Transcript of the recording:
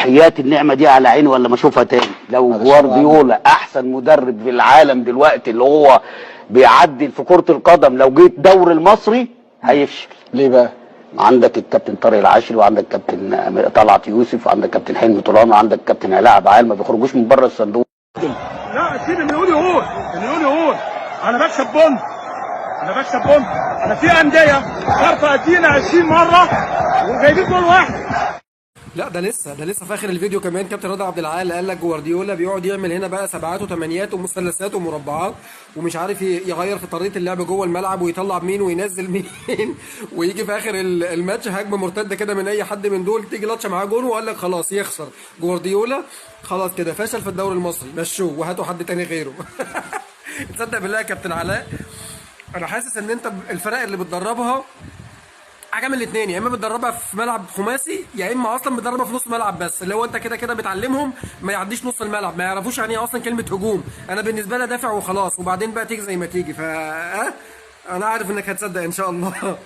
وحياة النعمة دي على عيني ولا ما اشوفها تاني. لو جوارديولا احسن مدرب في العالم دلوقتي اللي هو بيعدل في كرة القدم، لو جيت دوري المصري هيفشل. ليه بقى؟ عندك الكابتن طارق العاشري، وعندك كابتن طلعت يوسف، وعندك كابتن حلمي طولان، وعندك كابتن علاء عبد العال، ما بيخرجوش من بره الصندوق. لا سيب اللي يقول يقول، اللي يقول يقول. انا بكسب بونت، انا بكسب بونت. انا في انديه صرف ادينا 20 مره وجايبين جول واحد. لا ده لسه في اخر الفيديو كمان كابتن رضا عبد العال قال لك جوارديولا بيقعد يعمل هنا بقى سبعات وثمانيات ومثلثات ومربعات، ومش عارف يغير في طريقه اللعب جوه الملعب، ويطلع مين وينزل مين ويجي في اخر الماتش هجمه مرتده كده من اي حد من دول تيجي لطشه معاه جون، وقال لك خلاص يخسر جوارديولا، خلاص كده فشل في الدوري المصري، مشوه وهاتوا حد تاني غيره. تصدق بالله يا كابتن علاء انا حاسس ان انت الفرق اللي بتدربها حاجه من الاثنين، يا اما بتدربها في ملعب خماسي يا اما اصلا بتدربها في نص ملعب بس، اللي هو انت كده كده بتعلمهم ما يعديش نص الملعب، ما يعرفوش يعني ايه اصلا كلمه هجوم. انا بالنسبه لي دافع وخلاص، وبعدين بقى تيجي زي ما تيجي. انا عارف انك هتصدق ان شاء الله.